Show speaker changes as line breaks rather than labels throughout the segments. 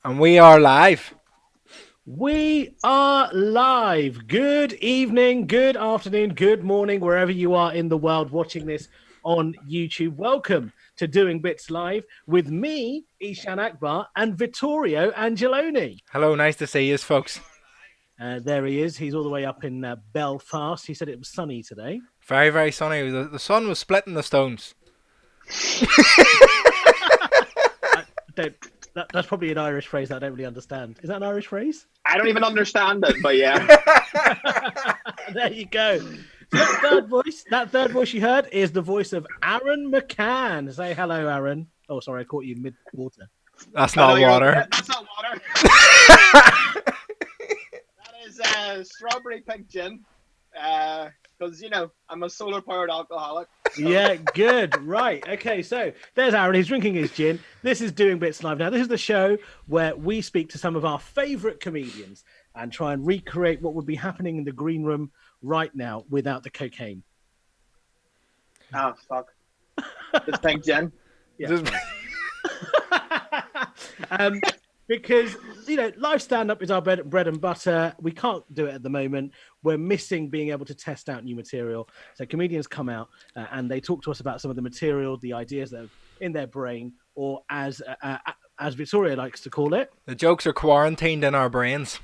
And we are live.
We are live. Good evening, good afternoon, good morning, wherever you are in the world watching this on YouTube. Welcome to Doing Bits Live with me, Eshaan Akbar, and Vittorio Angelone.
Hello, nice to see you, folks.
There he is. He's all the way up in Belfast. He said it was sunny today.
Very, very sunny. The sun was splitting the stones.
I don't. That's probably an Irish phrase that I don't really understand. Is that an Irish phrase?
I don't even understand it, but yeah.
There you go. So that third voice you heard is the voice of Aaron McCann. Say hello, Aaron. Oh, sorry, I caught you mid-water.
That's not water.
That's not water. That is strawberry pink gin. Because, I'm a solar-powered alcoholic.
So. Yeah, good. Right. Okay, so there's Aaron. He's drinking his gin. This is Doing Bits Live. Now, this is the show where we speak to some of our favourite comedians and try and recreate what would be happening in the green room right now without the cocaine.
Oh, fuck. Just pink gin.
Yeah. Because, live stand-up is our bread and butter. We can't do it at the moment. We're missing being able to test out new material. So comedians come out and they talk to us about some of the material, the ideas that are in their brain, or as Vittorio likes to call it,
the jokes are quarantined in our brains.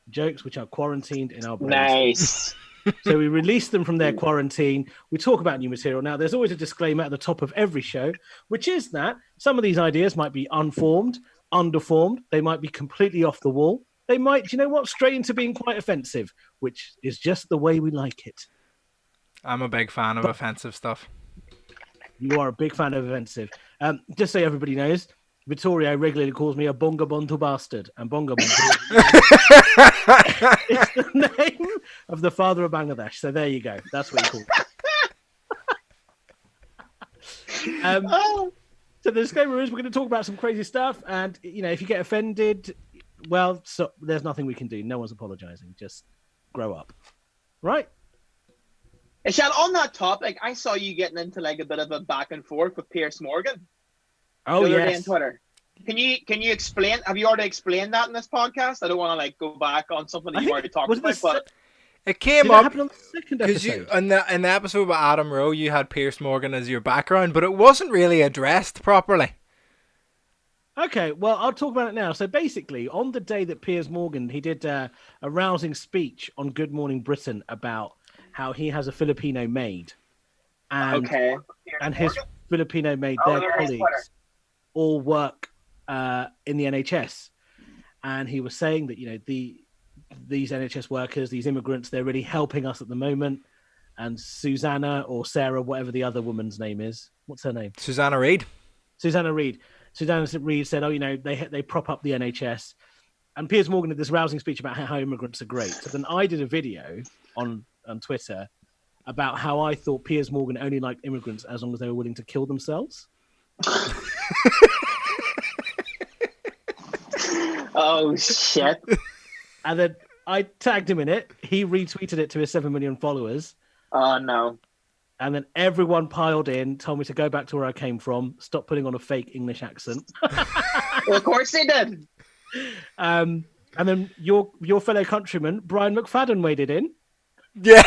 Jokes which are quarantined in our brains.
Nice.
So we release them from their quarantine. We talk about new material. Now, there's always a disclaimer at the top of every show, which is that some of these ideas might be unformed, underformed. They might be completely off the wall. They might, straight into being quite offensive, which is just the way we like it.
I'm a big fan of offensive stuff.
You are a big fan of offensive. Just so everybody knows, Vittorio regularly calls me a bonga bontu bastard, and bonga bontu is the name of the father of Bangladesh. So there you go. That's what he calls. So the disclaimer is we're going to talk about some crazy stuff, and if you get offended, well, so there's nothing we can do. No one's apologizing. Just grow up, right?
Eshaan, on that topic, I saw you getting into like a bit of a back and forth with Piers Morgan.
Oh,
the other day
yes.
on Twitter. Can you explain? Have you already explained that in this podcast? I don't want to go back on something that you already talked about, but
it came
did
up
it happen on the second episode?
in the episode with Adam Rowe, you had Piers Morgan as your background, but it wasn't really addressed properly.
Okay, well, I'll talk about it now. So basically, on the day that Piers Morgan, he did a rousing speech on Good Morning Britain about how he has a Filipino maid, and his Filipino maid, their colleagues, all work in the NHS, and he was saying that these NHS workers, these immigrants, they're really helping us at the moment. And Susanna or Sarah, whatever the other woman's name is, what's her name?
Susanna Reid.
Susanna Reid said, they prop up the NHS. And Piers Morgan did this rousing speech about how immigrants are great. So then I did a video on Twitter about how I thought Piers Morgan only liked immigrants as long as they were willing to kill themselves.
Oh, shit.
And then I tagged him in it. He retweeted it to his 7 million followers.
Oh, no.
And then everyone piled in, told me to go back to where I came from, stop putting on a fake English accent.
Well, of course they did.
And then your fellow countryman, Brian McFadden, waded in.
Yeah.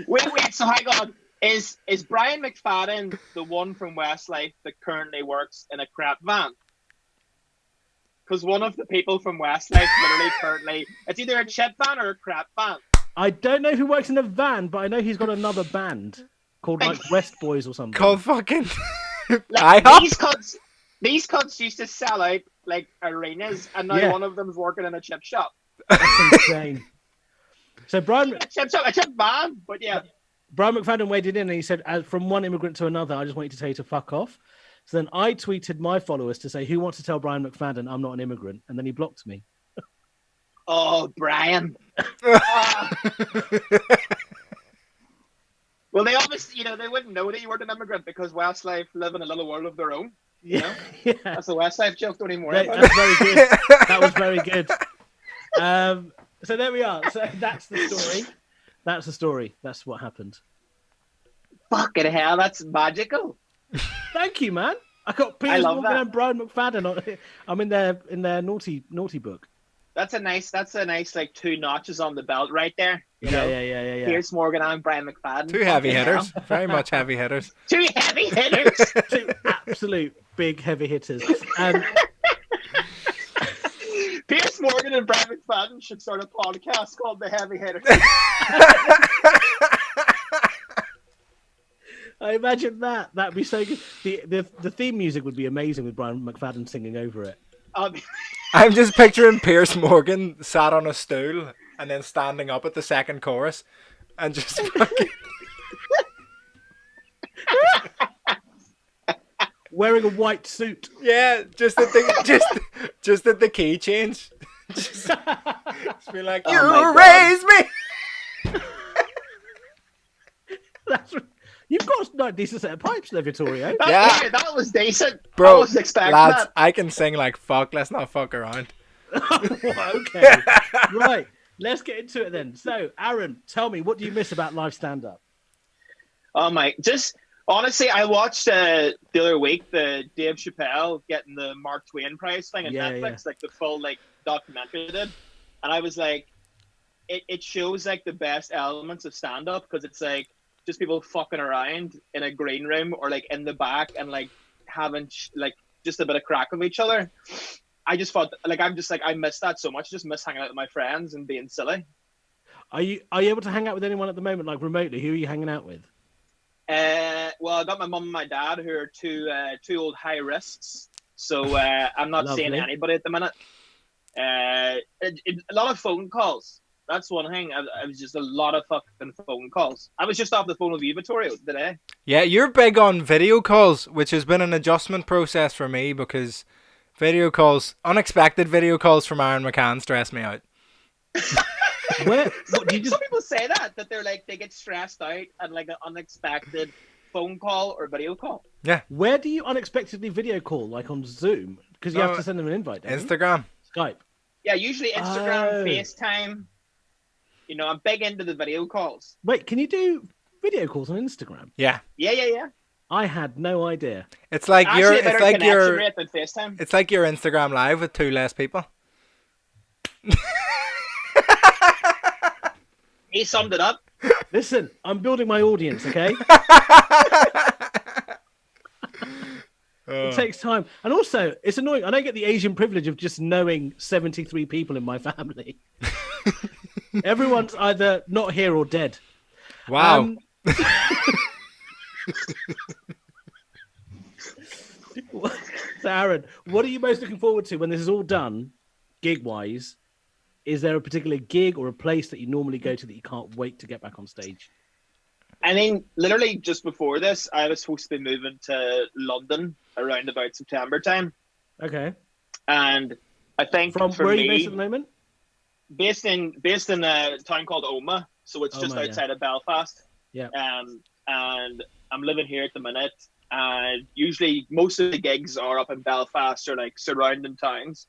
Wait, so hang on. Is Brian McFadden the one from Westlife that currently works in a crap van? Because one of the people from Westlife literally currently, it's either a chip van or a crap van.
I don't know who works in a van, but I know he's got another band called West Boys or something.
Called fucking
These cunts used to sell out like arenas, and now one of them's working in a chip shop.
That's insane. So Brian,
a chip van, but yeah.
Brian McFadden waded in and he said, from one immigrant to another, I just want you to tell you to fuck off. So then I tweeted my followers to say, who wants to tell Brian McFadden I'm not an immigrant? And then he blocked me.
Oh, Brian. Well, they obviously, they wouldn't know that you weren't an immigrant because Westlife live in a little world of their own.
Yeah.
That's a Westlife joke, don't even worry about
That's very good. That was very good. So there we are. So that's the story. That's the story. That's what happened.
Fucking hell, that's magical.
Thank you, man. I got
I
Piers
love
Morgan
that.
and Brian McFadden. I'm in their naughty book.
That's a nice like 2 notches on the belt right there. You know,
Yeah.
Piers Morgan and Brian McFadden.
Two heavy
Fucking
hitters.
hell.
Very much heavy hitters.
2 heavy hitters.
Two absolute big heavy hitters. And
Piers Morgan and Brian McFadden should start a podcast called The Heavy Hitters.
I imagine that. That'd be so good. The theme music would be amazing with Brian McFadden singing over it.
I'm just picturing Piers Morgan sat on a stool and then standing up at the second chorus and just fucking...
Wearing a white suit.
Yeah, just at the just at the key change. Just be like,
Oh
you
my
raise me.
That's you've got a decent set of pipes there, Vittorio.
That was decent.
Bro,
I wasn't expecting
lads,
that.
I can sing like fuck. Let's not fuck around.
Okay, right. Let's get into it then. So, Aaron, tell me, what do you miss about live stand-up?
Oh my! Just honestly, I watched the other week the Dave Chappelle getting the Mark Twain Prize thing on Netflix, like the full like documentary they did, and I was like, it shows like the best elements of stand-up because it's like just people fucking around in a green room or like in the back and like having like just a bit of crack with each other. I just thought like I miss that so much. Just miss hanging out with my friends and being silly.
Are you able to hang out with anyone at the moment, like remotely? Who are you hanging out with?
Well, I got my mum and my dad who are two old high risks, so I'm not seeing anybody at the minute. A lot of phone calls. That's one thing. I was just a lot of fucking phone calls. I was just off the phone with you, Vittorio, today.
Yeah, you're big on video calls, which has been an adjustment process for me because video calls, unexpected video calls from Aaron McCann stress me out.
Some people say that they're like they get stressed out at like an unexpected phone call or video call.
Yeah.
Where do you unexpectedly video call, like on Zoom? Because you have to send them an invite.
Instagram.
Skype.
Yeah, usually Instagram, FaceTime. You know, I'm big into the video calls.
Wait, can you do video calls on Instagram?
Yeah.
Yeah.
I had no idea.
It's like
Actually, it's like FaceTime.
It's like your Instagram live with 2 less people.
He summed it up.
Listen, I'm building my audience, okay? It takes time. And also, it's annoying. I don't get the Asian privilege of just knowing 73 people in my family. Everyone's either not here or dead.
Wow.
So, Aaron, what are you most looking forward to when this is all done, gig-wise? Is there a particular gig or a place that you normally go to that you can't wait to get back on stage?
I mean, literally just before this, I was supposed to be moving to London around about September time.
Okay.
And I think
From
for
where are
me,
you based at the moment?
Based in a town called Omagh, so it's just outside of Belfast.
Yeah.
And I'm living here at the minute. And usually most of the gigs are up in Belfast or like surrounding towns.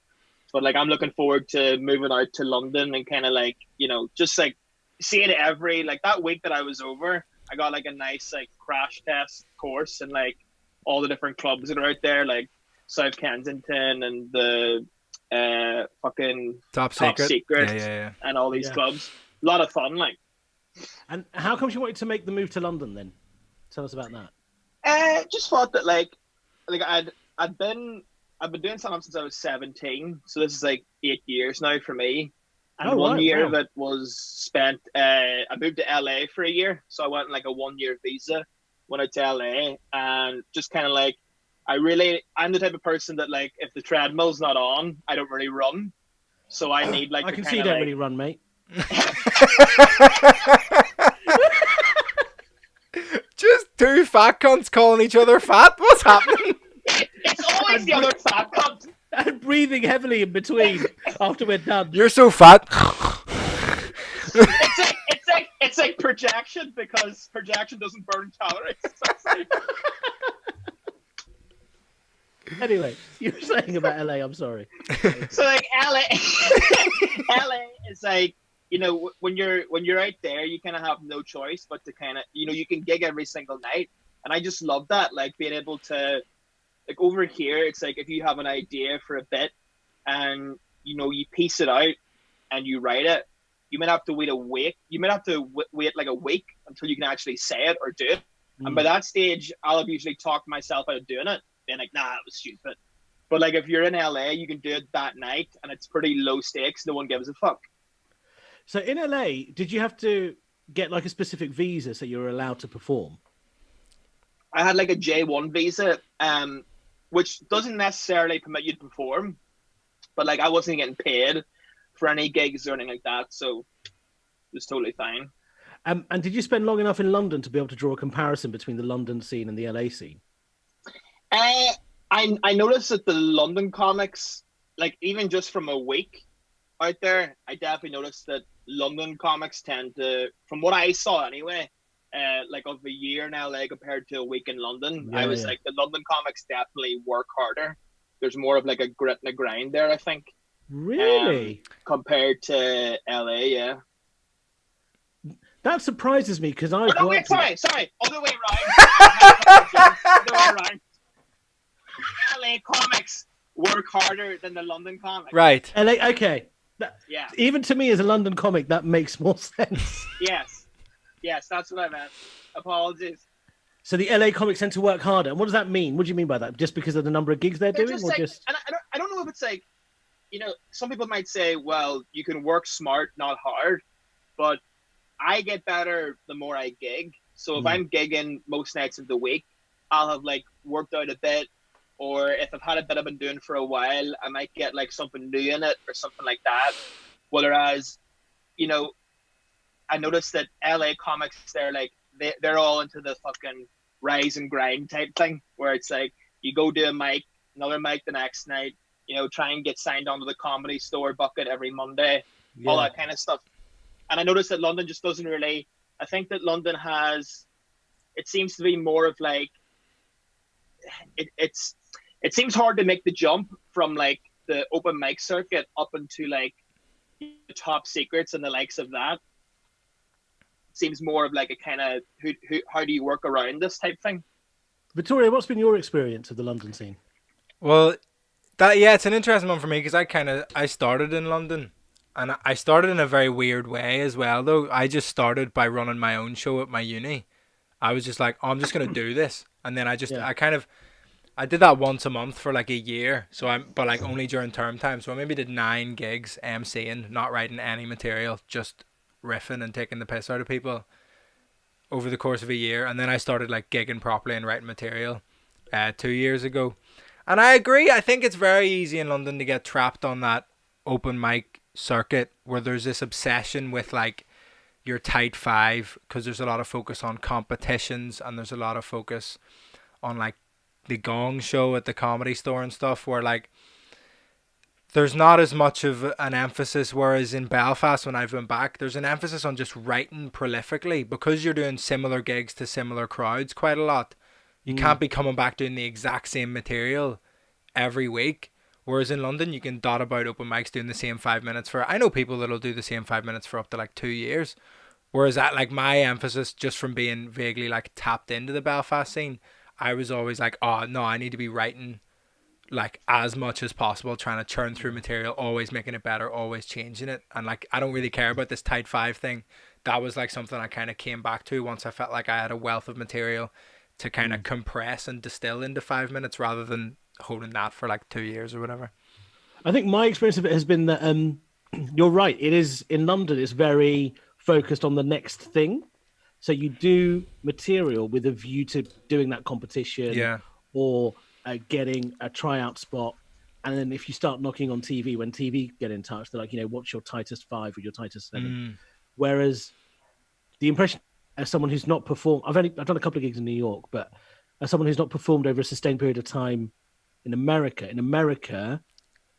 But like I'm looking forward to moving out to London and kind of like, you know, just like seeing every like that week that I was over, I got like a nice like crash test course and like all the different clubs that are out there, like South Kensington and the fucking
Top Secret.
Yeah. And all these clubs. A lot of fun, like.
And how come you wanted to make the move to London then? Tell us about that.
Just thought that like I've been doing stand-up since I was 17, so this is like 8 years now for me. And one year of it was spent. I moved to LA for a year, so I went on like a 1-year visa. Went out to LA and just kind of like I'm the type of person that like if the treadmill's not on, I don't really run. So I need like
I can see you don't really run, mate.
Just 2 fat cunts calling each other fat. What's happening?
It's always the other fat cunt.
And breathing heavily in between after we're done.
You're so fat.
It's like projection because projection doesn't burn calories.
Anyway, you were saying about LA. I'm sorry.
So like LA is like, you know, when you're out there, you kind of have no choice but to kind of, you know, you can gig every single night, and I just love that, like being able to like over here, it's like if you have an idea for a bit and you piece it out and you write it, you might have to wait a week. You might have to wait like a week until you can actually say it or do it. And by that stage, I'll have usually talked myself out of doing it, being like, nah, it was stupid. But like if you're in LA, you can do it that night and it's pretty low stakes. No one gives a fuck.
So in LA, did you have to get like a specific visa so you were allowed to perform?
I had like a J1 visa, which doesn't necessarily permit you to perform, but like I wasn't getting paid for any gigs or anything like that, so it was totally fine.
And did you spend long enough in London to be able to draw a comparison between the London scene and the LA scene?
I noticed that the London comics, like even just from a week out there, I definitely noticed that London comics tend to, from what I saw anyway, like of a year in LA compared to a week in London, I was like, the London comics definitely work harder. There's more of like a grit and a grind there, I think.
Really?
Compared to LA, yeah.
That surprises me because I.
Oh, no, wait, sorry. Other way around. LA comics work harder than the London comics.
Right.
LA, okay.
Yeah.
Even to me as a London comic, that makes more sense.
Yes, that's what I meant. Apologies.
So the LA comics tend to work harder. And what does that mean? What do you mean by that? Just because of the number of gigs they're doing?
Just
or
like,
just...
And I don't know if it's like, some people might say, well, you can work smart, not hard. But I get better the more I gig. So if I'm gigging most nights of the week, I'll have like worked out a bit. Or if I've had a bit I've been doing for a while, I might get like something new in it or something like that. Whereas, I noticed that LA comics, they're all into the fucking rise and grind type thing, where it's like you go do a mic, another mic the next night, try and get signed onto the Comedy Store bucket every Monday, all that kind of stuff. And I noticed that London just doesn't really, I think that London has, it seems to be more of like, it seems hard to make the jump from like the open mic circuit up into like the top secrets and the likes of that. It seems more of like a kind of how do you work around this type thing.
Vittorio, what's been your experience of the London scene?
Well, it's an interesting one for me because I started in London, and I started in a very weird way as well. Though I just started by running my own show at my uni. I was just like, oh, I'm just gonna do this, and then I did that once a month for like a year. But like only during term time. So I maybe did 9 gigs MCing, not writing any material, just riffing and taking the piss out of people over the course of a year. And then I started like gigging properly and writing material 2 years ago. And I agree. I think it's very easy in London to get trapped on that open mic circuit where there's this obsession with like your tight five, because there's a lot of focus on competitions and there's a lot of focus on like the Gong Show at the Comedy Store and stuff, where like there's not as much of an emphasis, whereas in Belfast when I've been back, there's an emphasis on just writing prolifically because you're doing similar gigs to similar crowds quite a lot. You can't be coming back doing the exact same material every week, whereas in London you can dot about open mics doing the same 5 minutes for, I know people that'll do the same 5 minutes for up to like 2 years, whereas at like my emphasis, just from being vaguely like tapped into the Belfast scene, I was always like, oh no, I need to be writing like as much as possible, trying to churn through material, always making it better, always changing it. And like, I don't really care about this tight five thing. That was like something I kind of came back to once I felt like I had a wealth of material to kind of compress and distill into 5 minutes rather than holding that for like 2 years or whatever.
I think my experience of it has been that you're right. It is in London, it's very focused on the next thing. So you do material with a view to doing that competition or getting a tryout spot. And then if you start knocking on TV, when TV get in touch, they're like, what's your tightest 5 or your tightest 7? Whereas the impression as someone who's not performed, I've done a couple of gigs in New York, but as someone who's not performed over a sustained period of time in America,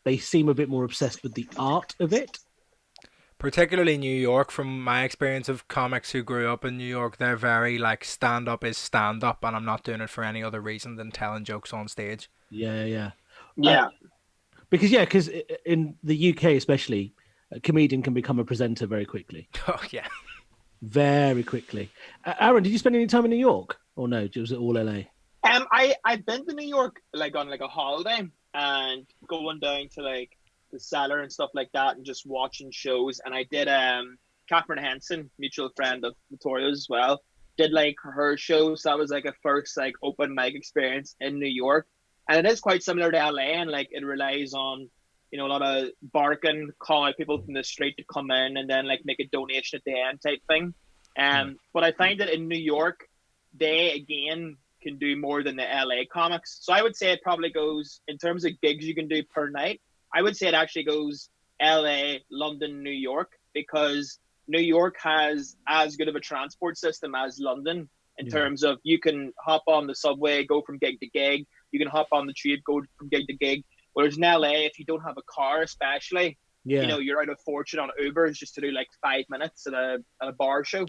they seem a bit more obsessed with the art of it.
Particularly New York, from my experience of comics who grew up in New York, they're very like stand-up is stand-up, and I'm not doing it for any other reason than telling jokes on stage.
Yeah. Because in the UK especially, a comedian can become a presenter very quickly.
Oh, yeah.
Very quickly. Aaron, did you spend any time in New York? Or no, was it all LA?
I've been to New York like on like a holiday and going down to like the cellar and stuff like that and just watching shows. And I did Catherine Henson, mutual friend of Vittorio's as well, did like her show. So that was like a first like open mic experience in New York. And it is quite similar to LA, and like it relies on, you know, a lot of barking, calling out people from the street to come in and then like make a donation at the end type thing. But I find that in New York, they again can do more than the LA comics. So I would say it probably goes in terms of gigs you can do per night. I would say it actually goes LA, London, New York, because New York has as good of a transport system as London in terms of you can hop on the subway, go from gig to gig. You can hop on the tube, go from gig to gig. Whereas in LA, if you don't have a car, especially, you know, you're out of fortune on Ubers just to do like 5 minutes at a bar show.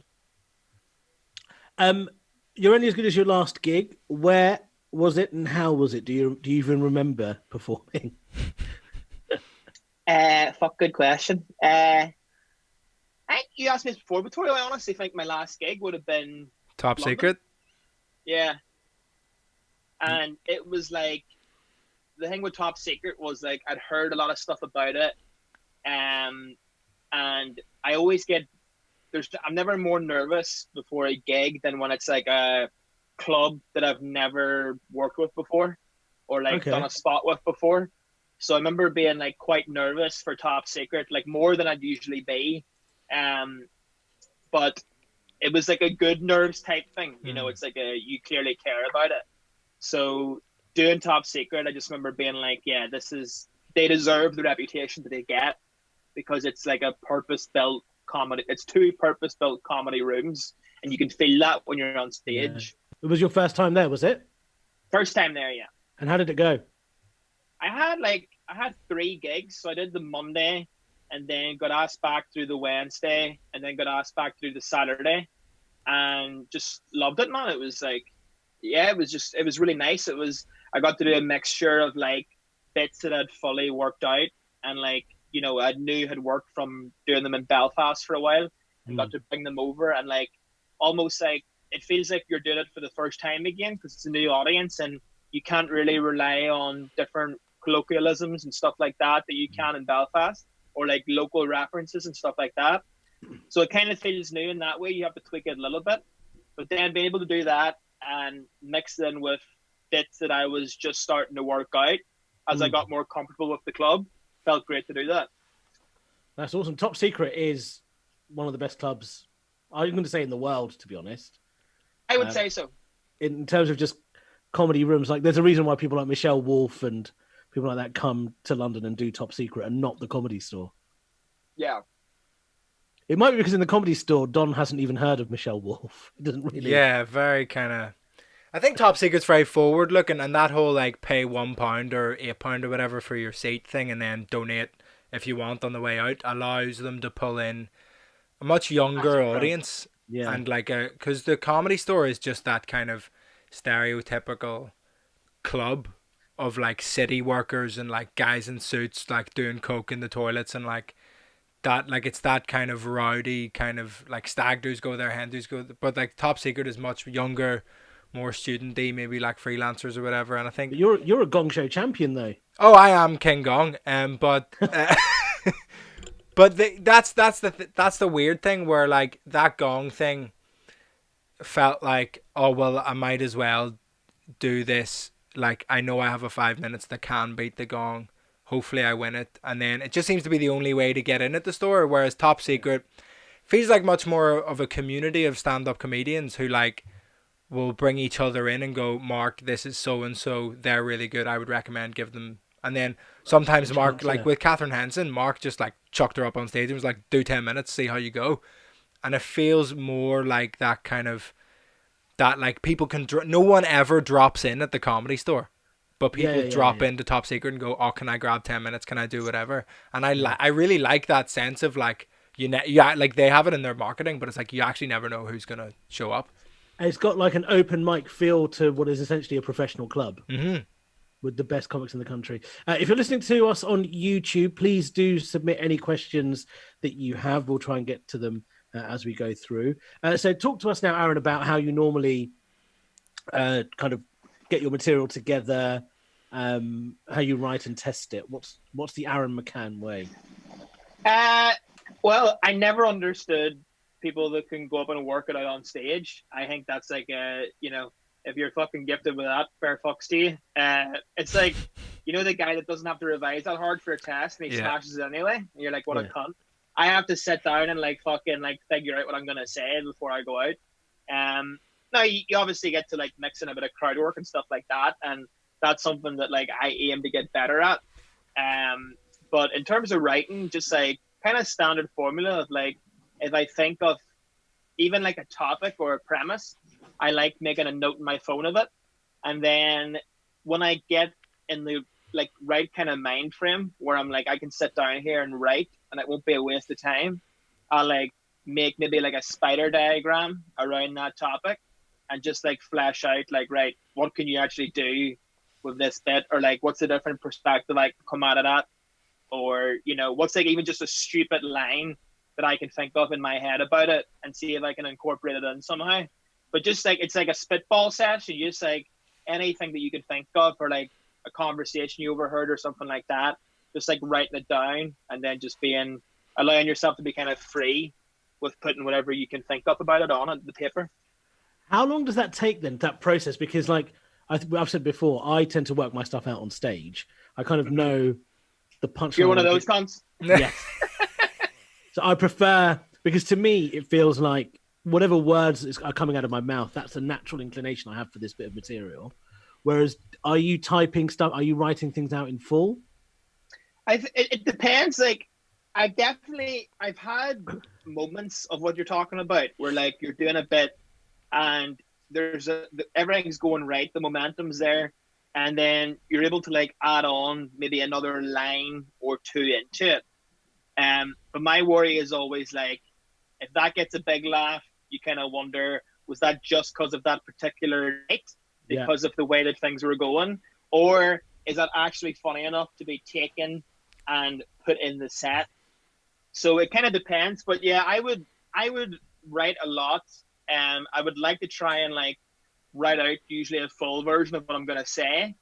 You're only as good as your last gig. Where was it and how was it? Do you even remember performing?
Good question. I think you asked me this before, Vittorio. I honestly think my last gig would have been
Top
London.
Secret.
Yeah. And it was like, the thing with Top Secret was like, I'd heard a lot of stuff about it. And I always get, I'm never more nervous before a gig than when it's like a club that I've never worked with before or like done a spot with before. So I remember being like quite nervous for Top Secret, like more than I'd usually be. But it was like a good nerves type thing. You know, it's like you clearly care about it. So doing Top Secret, I just remember being like, yeah, they deserve the reputation that they get because it's like a purpose-built comedy. It's 2 purpose-built comedy rooms, and you can feel that when you're on stage.
Yeah. It was your first time there, was it?
First time there, yeah.
And how did it go?
I had 3 gigs. So I did the Monday and then got asked back through the Wednesday and then got asked back through the Saturday and just loved it, man. It was like, yeah, it was really nice. I got to do a mixture of like bits that I'd fully worked out and like, you know, I knew had worked from doing them in Belfast for a while and got to bring them over and like almost like it feels like you're doing it for the first time again because it's a new audience and you can't really rely on different colloquialisms and stuff like that you can in Belfast or like local references and stuff like that. So it kind of feels new in that way. You have to tweak it a little bit, but then being able to do that and mix it in with bits that I was just starting to work out as I got more comfortable with the club, felt great to do that.
That's awesome. Top Secret is one of the best clubs, I'm going to say, in the world, to be honest.
I would say so.
In terms of just comedy rooms, like there's a reason why people like Michelle Wolf and people like that come to London and do Top Secret and not the Comedy Store.
Yeah.
It might be because in the Comedy Store, Don hasn't even heard of Michelle Wolf. It doesn't really.
Yeah, very kind of. I think Top Secret's very forward looking, and that whole like pay £1 or £8 or whatever for your seat thing, and then donate if you want on the way out allows them to pull in a much younger audience.
Yeah.
And like because the Comedy Store is just that kind of stereotypical club of like city workers and like guys in suits like doing coke in the toilets and like that, like it's that kind of rowdy kind of like stag do's go there, hen do's go, but like Top Secret is much younger, more student-y, maybe like freelancers or whatever. And I think
But you're a Gong Show champion though.
Oh, I am King Gong, but but that's the weird thing where like that Gong thing felt like, oh well, I might as well do this. Like I know I have a 5 minutes that can beat the Gong. Hopefully I win it, and then it just seems to be the only way to get in at the store. Whereas Top Secret feels like much more of a community of stand-up comedians who like will bring each other in and go, Mark, this is so and so, they're really good, I would recommend give them. And then sometimes Mark, like with Catherine Henson, Mark just like chucked her up on stage and was like, do 10 minutes, see how you go. And it feels more like that kind of, that like people can no one ever drops in at the Comedy Store, but people drop into Top Secret and go, oh, can I grab 10 minutes, can I do whatever. And I really like that sense of like like they have it in their marketing, but it's like you actually never know who's gonna show up.
And it's got like an open mic feel to what is essentially a professional club.
Mm-hmm.
With the best comics in the country. If you're listening to us on YouTube, please do submit any questions that you have. We'll try and get to them as we go through. So talk to us now, Aaron, about how you normally kind of get your material together, how you write and test it? What's the Aaron McCann way?
Well, I never understood people that can go up and work it out on stage. I think that's like if you're fucking gifted with that, fair fucks to you. It's like, the guy that doesn't have to revise that hard for a test and he smashes it anyway. And you're like, what a cunt. I have to sit down and like fucking like figure out what I'm gonna say before I go out. Now you obviously get to like mix in a bit of crowd work and stuff like that, and that's something that like I aim to get better at. But in terms of writing, just like kind of standard formula of like, if I think of even like a topic or a premise, I like making a note in my phone of it. And then when I get in the like right kind of mind frame where I'm like, I can sit down here and write and it won't be a waste of time, I'll like make maybe like a spider diagram around that topic and just like flesh out like, right, what can you actually do with this bit? Or like, what's a different perspective I can come out of that? Or, what's like even just a stupid line that I can think of in my head about it and see if I can incorporate it in somehow. But just like, it's like a spitball session. You just like anything that you can think of, or like a conversation you overheard or something like that, just like writing it down and then just allowing yourself to be kind of free with putting whatever you can think of about it on the paper.
How long does that take then, that process? Because like I've said before, I tend to work my stuff out on stage. I kind of know the punchline.
You're one of those cunts?
Yes. So I prefer, because to me, it feels like whatever words are coming out of my mouth, that's a natural inclination I have for this bit of material. Whereas, are you typing stuff? Are you writing things out in full?
It depends. Like, I've had moments of what you're talking about where like you're doing a bit and everything's going right, the momentum's there, and then you're able to like add on maybe another line or two into it. But my worry is always like, if that gets a big laugh, you kind of wonder, was that just because of that particular night, because of the way that things were going, or is that actually funny enough to be taken and put in the set? So it kind of depends. But yeah, I would write a lot. I would like to try and like write out usually a full version of what I'm gonna say.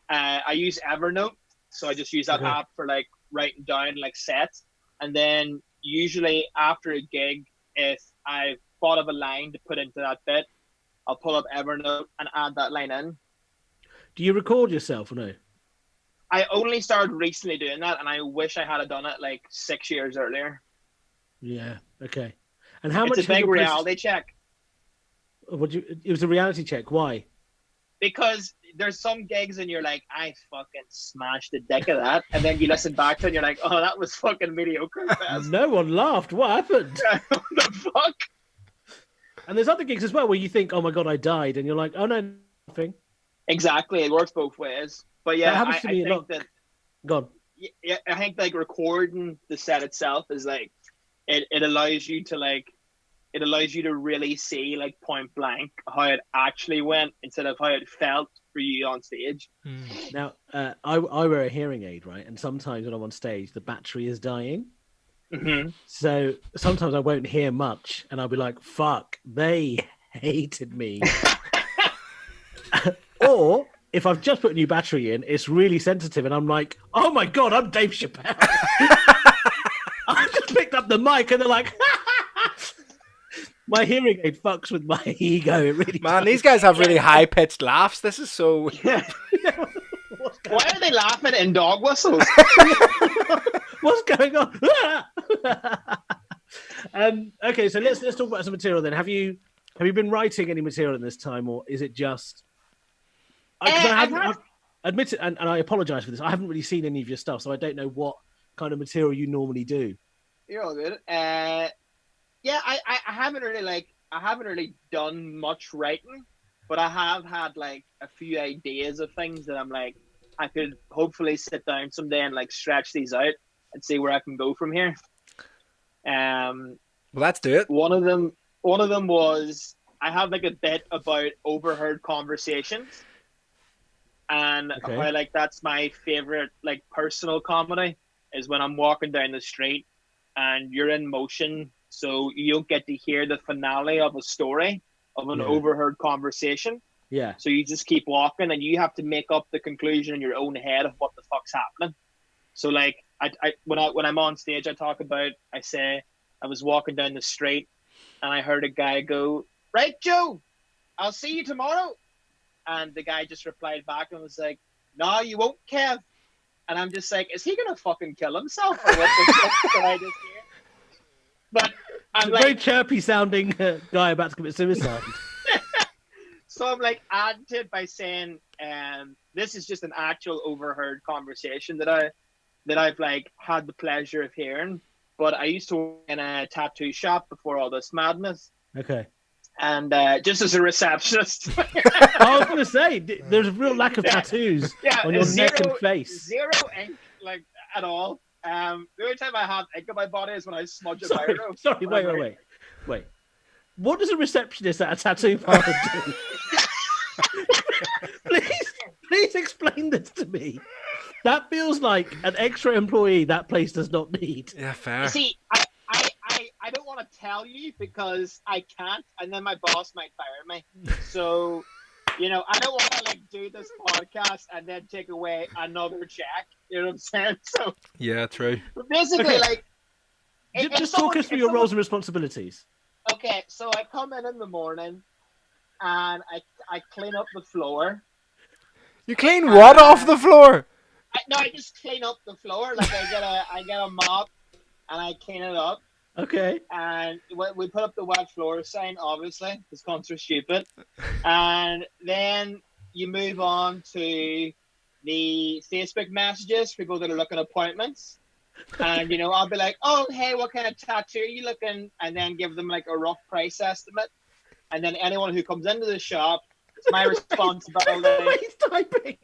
I use Evernote, so I just use that app for like writing down like sets. And then usually after a gig, if I've thought of a line to put into that bit, I'll pull up Evernote and add that line in.
Do you record yourself or no?
I only started recently doing that, and I wish I had done it like 6 years earlier.
Yeah. Okay. And how much?
It's a big reality check.
It was a reality check. Why?
Because there's some gigs and you're like, I fucking smashed the dick of that, and then you listen back to it and you're like, oh, that was fucking mediocre.
No one laughed. What happened?
What the fuck?
And there's other gigs as well where you think, oh my god, I died, and you're like, oh no, nothing.
Exactly, it works both ways. But yeah, I think that.
God.
Yeah, I think like recording the set itself is like, it allows you to really see like point blank how it actually went instead of how it felt for you on stage.
Now, I wear a hearing aid, right? And sometimes when I'm on stage, the battery is dying.
Mm-hmm.
So sometimes I won't hear much, and I'll be like, "Fuck, they hated me." Or if I've just put a new battery in, it's really sensitive, and I'm like, "Oh my god, I'm Dave Chappelle." I just picked up the mic, and they're like, my hearing aid fucks with my ego. It really
Man,
does.
these guys have really high pitched laughs. This is so.
Why are they laughing in dog whistles?
What's going on? Okay, so let's talk about some material then. Have you been writing any material in this time, or is it just? I've admit it, and I apologize for this. I haven't really seen any of your stuff, so I don't know what kind of material you normally do.
You're all good. Yeah, I haven't really done much writing, but I have had like a few ideas of things that I'm like, I could hopefully sit down someday and like stretch these out and see where I can go from here.
Well, let's do it.
One of them was, I have like a bit about overheard conversations, and how like that's my favorite like personal comedy is when I'm walking down the street and you're in motion, so you don't get to hear the finale of a story of an overheard conversation.
Yeah.
So you just keep walking, and you have to make up the conclusion in your own head of what the fuck's happening. So like, when I'm on stage, I say I was walking down the street, and I heard a guy go, "Right, Joe, I'll see you tomorrow." And the guy just replied back and was like, "No, you won't, Kev." And I'm just like, is he gonna fucking kill himself, or what the fuck did I just hear? But I'm
It's a
like,
very chirpy sounding guy about to commit suicide.
so I'm like adding to it by saying, this is just an actual overheard conversation that I've like had the pleasure of hearing. But I used to work in a tattoo shop before all this madness.
Okay.
And just as a receptionist.
I was going to say, there's a real lack of tattoos on your neck and face.
Zero ink, like, at all. The only time I have ink on my body is when I smudge a biro.
Sorry, wait. What does a receptionist at a tattoo parlor do? Please explain this to me. That feels like an extra employee that place does not need.
Yeah, fair.
See, I don't want to tell you because I can't, and then my boss might fire me. So, I don't want to like do this podcast and then take away another check. You know what I'm saying? So
yeah, true.
Basically,
okay.
like,
just talk us through your roles and responsibilities.
Okay, so I come in the morning and I clean up the floor.
You clean what off the floor?
I just clean up the floor. Like I get a mop and I clean it up.
Okay.
And we put up the wet floor sign, obviously, because cunts are stupid. And then you move on to the Facebook messages, people that are looking at appointments. And, I'll be like, oh, hey, what kind of tattoo are you looking? And then give them like a rough price estimate. And then anyone who comes into the shop, it's my responsibility.
He's typing.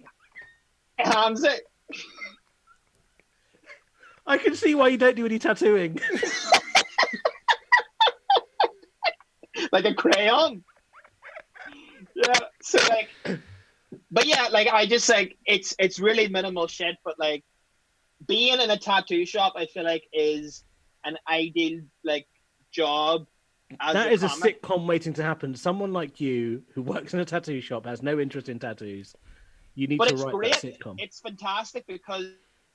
Hamza.
I can see why you don't do any tattooing.
Like a crayon. Yeah. So like, but yeah, like I just like it's really minimal shit, but like being in a tattoo shop, I feel like is an ideal like job.
That is a sitcom waiting to happen. Someone like you who works in a tattoo shop has no interest in tattoos. You need to write that sitcom.
It's fantastic because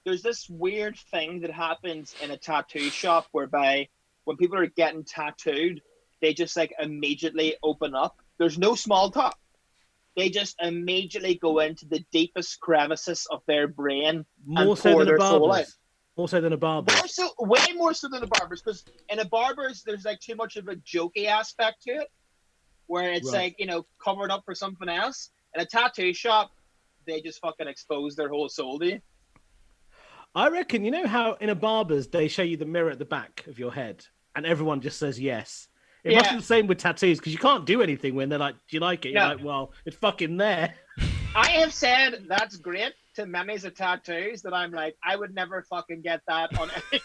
there's this weird thing that happens in a tattoo shop whereby when people are getting tattooed, they just like immediately open up. There's no small talk. They just immediately go into the deepest crevices of their brain
More so than a barber's. More so than a barber's.
Way more so than a barber's, because in a barber's there's like too much of a jokey aspect to it, where it's like covered up for something else. In a tattoo shop, they just fucking expose their whole soul to you.
I reckon, how in a barber's they show you the mirror at the back of your head and everyone just says yes. It must be the same with tattoos because you can't do anything when they're like, do you like it? You're like, well, it's fucking there.
I have said that's great to memories of tattoos that I'm like, I would never fucking get that on any.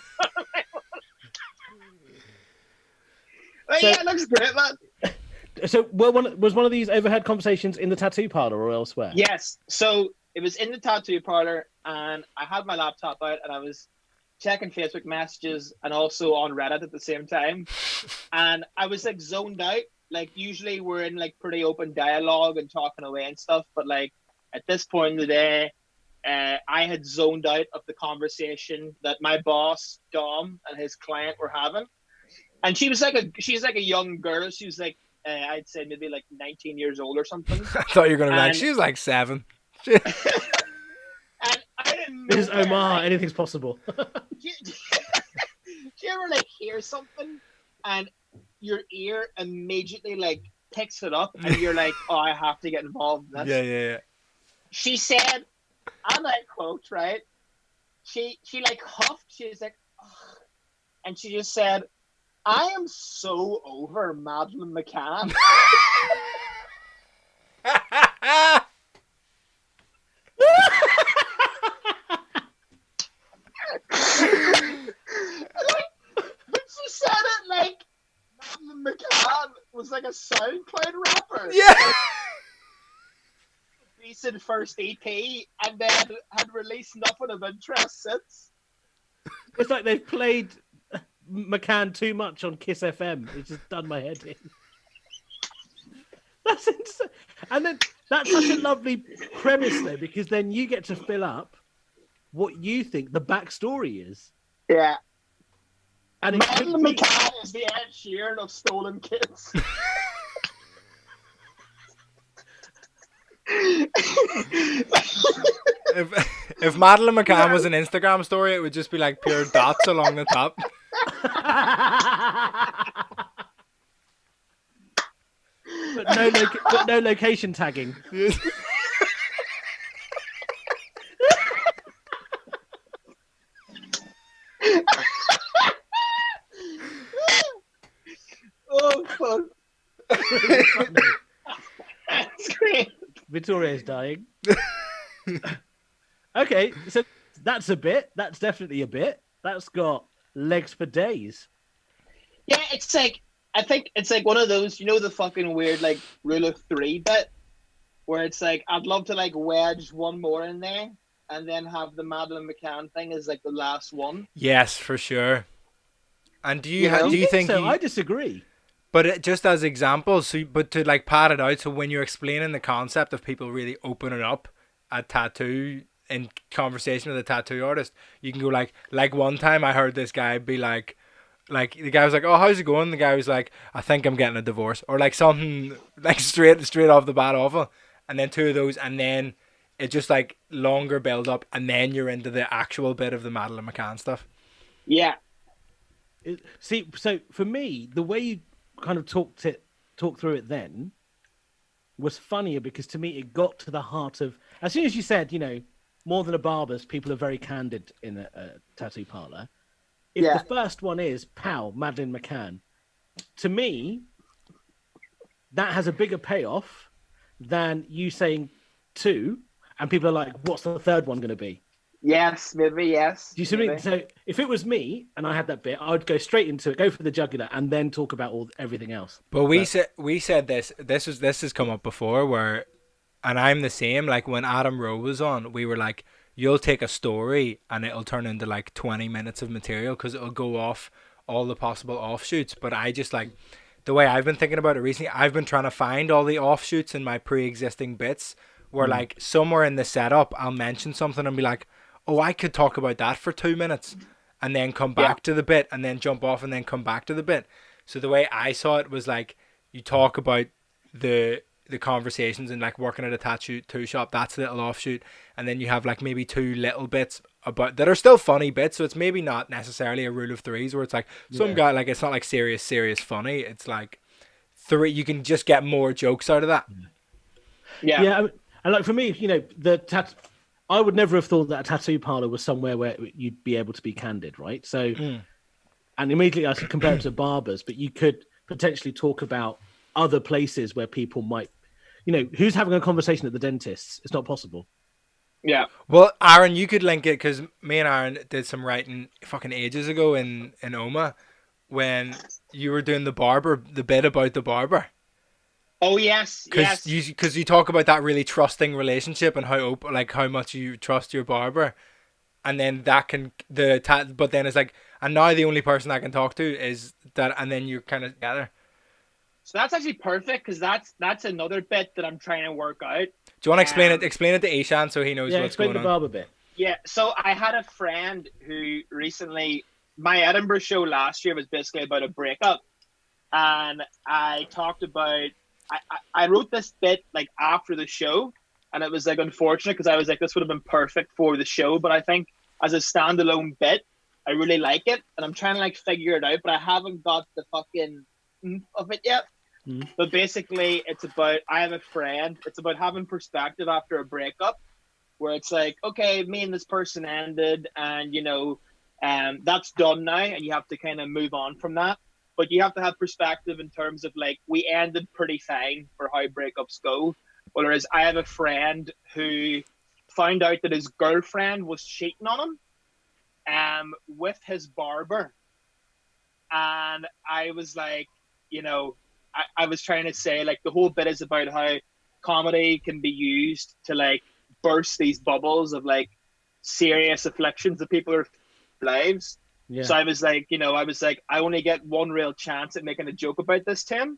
But yeah, it looks great, man.
So was one of these overhead conversations in the tattoo parlor or elsewhere?
Yes. So it was in the tattoo parlor and I had my laptop out and I was checking Facebook messages and also on Reddit at the same time. And I was like zoned out. Like usually we're in like pretty open dialogue and talking away and stuff. But like at this point in the day, I had zoned out of the conversation that my boss, Dom, and his client were having. And she's like a young girl. She was like, I'd say maybe like 19 years old or something.
I thought you were going to be like, she was like 7.
And I didn't know.
This is Omar. Anything's possible.
Do you ever like hear something and your ear immediately like picks it up and you're like, oh, I have to get involved in this?
Yeah.
She said, and I quote, right? She like huffed. She was like, oh. And she just said, I am so over Madeline McCann. But she said it like Madeline McCann was like a SoundCloud rapper.
Yeah.
Recent first EP and then had released nothing of interest since.
It's like they've played McCann too much on Kiss FM. It's just done my head in. That's insane. And then That's such a lovely premise, though, because then you get to fill up what you think the backstory is.
Yeah.
And it could
Mandela
be...
McCann is the Ed Sheeran of stolen kids.
If Madeline McCann was an Instagram story, it would just be like pure dots along the top.
but no location tagging.
Oh, fuck. That's great.
Vittorio's dying. Okay, so that's a bit. That's definitely a bit. That's got legs for days.
Yeah, it's like, I think it's like one of those, you know, the fucking weird like rule of three bit, where it's like I'd love to like wedge one more in there and then have the Madeleine McCann thing as like the last one.
Yes, for sure. And do you
You know?
do you think
so?
you,
I disagree.
but just as examples, so but to like pad it out, so when you're explaining the concept of people really opening up a tattoo in conversation with a tattoo artist, you can go like one time I heard this guy be like the guy was like, "Oh, how's it going?" The guy was like, "I think I'm getting a divorce," or like something like straight off the bat awful, and then two of those, and then it just like longer build up, and then you're into the actual bit of the Madeleine McCann stuff.
Yeah.
See, so for me, the way you kind of talk through it then was funnier because to me it got to the heart of. As soon as you said, you know, more than a barber's, people are very candid in a tattoo parlor. If
Yeah.
the first one is "Pow, Madeleine McCann," to me, that has a bigger payoff than you saying two, and people are like, "What's the third one going to be?"
Yes, maybe, yes.
Do you see what I mean?
maybe.
So if it was me and I had that bit, I would go straight into it, go for the jugular, and then talk about everything else.
But we said this has come up before where, and I'm the same. Like when Adam Rowe was on, we were like, you'll take a story and it'll turn into like 20 minutes of material because it'll go off all the possible offshoots. But I just like the way I've been thinking about it recently. I've been trying to find all the offshoots in my pre-existing bits where like somewhere in the setup I'll mention something and be like, oh, I could talk about that for 2 minutes and then come back to the bit and then jump off and then come back to the bit. So the way I saw it was like you talk about the conversations and like working at a tattoo shop, that's a little offshoot, and then you have like maybe two little bits about that are still funny bits, so it's maybe not necessarily a rule of threes where it's like some guy like it's not like serious funny, it's like three, you can just get more jokes out of that.
Yeah.
And like for me, you know, I would never have thought that a tattoo parlor was somewhere where you'd be able to be candid, right? So, and immediately I should compare it to barbers, but you could potentially talk about other places where people might, you know, who's having a conversation at the dentist's? It's not possible.
Yeah.
Well, Aaron, you could link it because me and Aaron did some writing fucking ages ago in Oma when you were doing the bit about the barber.
Oh, yes. Yes.
Because you talk about that really trusting relationship and how open, like how much you trust your barber, and then that can but then it's like, and now the only person I can talk to is that, and then you're kind of together.
So that's actually perfect because that's another bit that I'm trying to work out.
Do you want to explain it? Explain it to Eshaan so he knows what's
explain
going
the
on.
barber bit.
Yeah, so I had a friend who recently, my Edinburgh show last year was basically about a breakup, and I talked about, I wrote this bit like after the show, and it was like unfortunate because I was like, this would have been perfect for the show, but I think as a standalone bit, I really like it, and I'm trying to like figure it out, but I haven't got the fucking of it yet. But basically, it's about, I have a friend, it's about having perspective after a breakup, where it's like, okay, me and this person ended, and you know, that's done now, and you have to kind of move on from that. But you have to have perspective in terms of like, we ended pretty fine for how breakups go. Whereas I have a friend who found out that his girlfriend was cheating on him with his barber. And I was like, you know, I was trying to say like the whole bit is about how comedy can be used to like burst these bubbles of like serious afflictions that people are lives.
Yeah.
So I was like, you know, I only get one real chance at making a joke about this, Tim.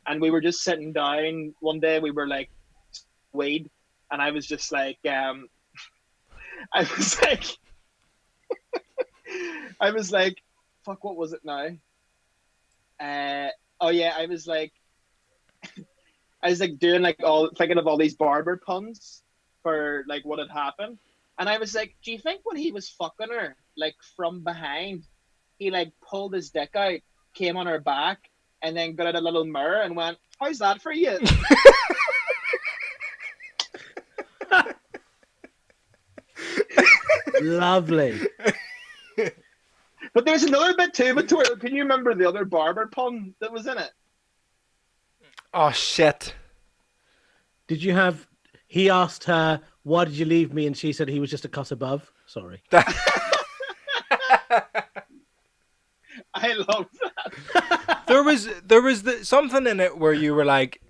And we were just sitting down one day. We were like, weed, and I was just like, I was like, I was like, fuck, what was it now? Oh yeah, I was like doing like all thinking of all these Barber puns for like what had happened, and I was like, do you think when he was fucking her like from behind, he like pulled his dick out, came on her back, and then got out a little mirror and went, "How's that for you?"
Lovely.
But there's another bit too, Vittorio. Can you remember the other Barber pun that was in it?
Oh shit.
Did you have? He asked her, "Why did you leave me?" And she said he was just a cuss above. Sorry.
I love that.
There was something in it where you were like,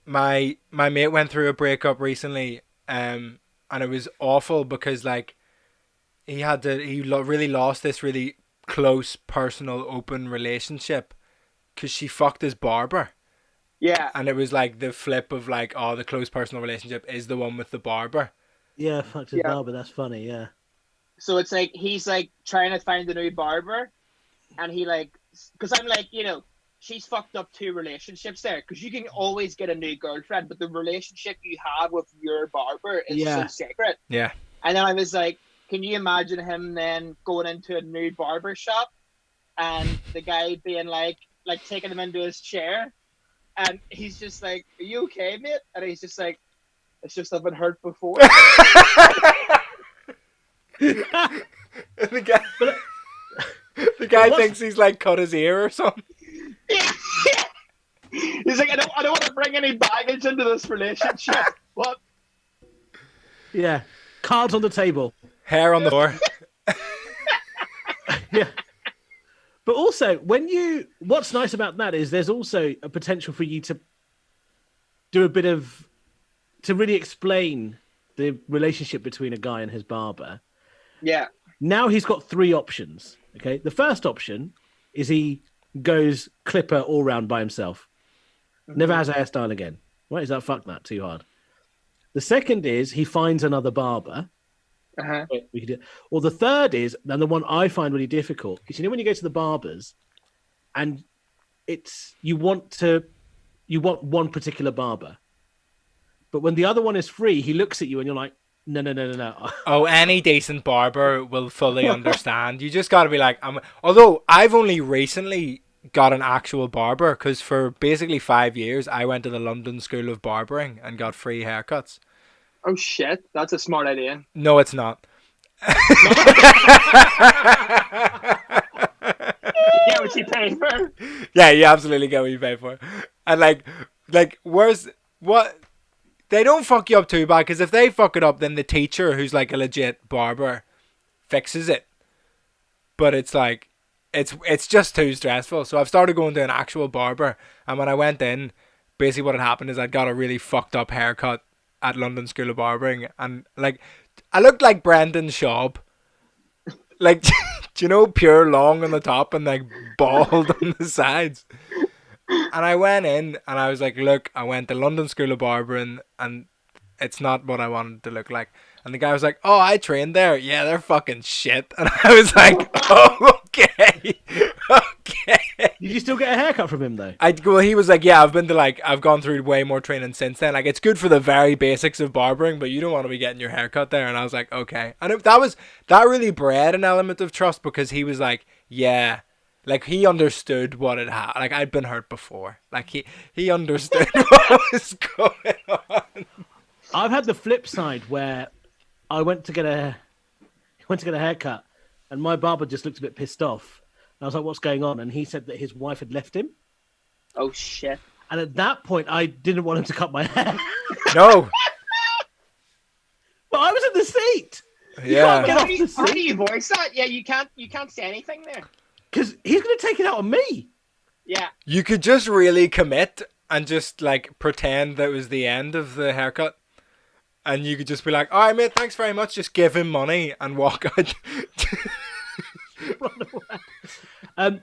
my mate went through a breakup recently, and it was awful because like he really lost this really close, personal, open relationship because she fucked his barber.
Yeah.
And it was like the flip of like, oh, the close personal relationship is the one with the barber.
Yeah, fucked his barber. That's funny. Yeah.
So it's like he's like trying to find a new barber, and he like, because I'm like, she's fucked up 2 relationships there, because you can always get a new girlfriend, but the relationship you have with your barber is so sacred.
Yeah.
And then I was like, can you imagine him then going into a new barber shop and the guy being like taking him into his chair, and he's just like, "Are you okay, mate?" And he's just like, "It's just I've been hurt before."
The guy thinks he's like cut his ear or something.
Yeah. He's like, I don't want to bring any baggage into this relationship. What?
Yeah. Cards on the table.
Hair on the floor.
Yeah. But also, what's nice about that is there's also a potential for you to do a bit of, to really explain the relationship between a guy and his barber.
Yeah.
Now he's got 3 options. Okay. The first option is he goes clipper all round by himself. Never has a hairstyle again. Right? Is that fuck that too hard? The second is he finds another barber. We could do. Or the third is, and the one I find really difficult, is when you go to the barbers and you want one particular barber, but when the other one is free, he looks at you and you're like, no.
Oh, any decent barber will fully understand. You just got to be like, although I've only recently got an actual barber, because for basically 5 years I went to the London School of Barbering and got free haircuts.
Oh shit, that's a smart idea.
No, it's not.
You get what you pay for.
Yeah, you absolutely get what you pay for. And like where's what? They don't fuck you up too bad, because if they fuck it up, then the teacher, who's like a legit barber, fixes it. But it's like, it's just too stressful. So I've started going to an actual barber, and when I went in, basically what had happened is I'd got a really fucked up haircut at London School of Barbering, and like I looked like Brendan Schaub, like do you know, pure long on the top and like bald on the sides. And I went in and I was like, look, I went to London School of Barbering and it's not what I wanted to look like. And the guy was like, oh, I trained there. Yeah, they're fucking shit. And I was like, oh, okay. Did
you still get a haircut from him though?
He was like, yeah, I've gone through way more training since then. Like, it's good for the very basics of barbering, but you don't want to be getting your haircut there. And I was like, okay. And that really bred an element of trust, because he was like, yeah. Like, he understood what had happened. Like, I'd been hurt before. Like, he understood what was going on.
I've had the flip side where I went to get a haircut, and my barber just looked a bit pissed off. And I was like, what's going on? And he said that his wife had left him.
Oh, shit.
And at that point, I didn't want him to cut my hair.
No.
But I was in the seat.
Yeah.
How do you voice that? Yeah, you can't say anything there.
Because he's going to take it out on me.
Yeah.
You could just really commit and just, like, pretend that it was the end of the haircut. And you could just be like, all right, mate, thanks very much. Just give him money and walk out.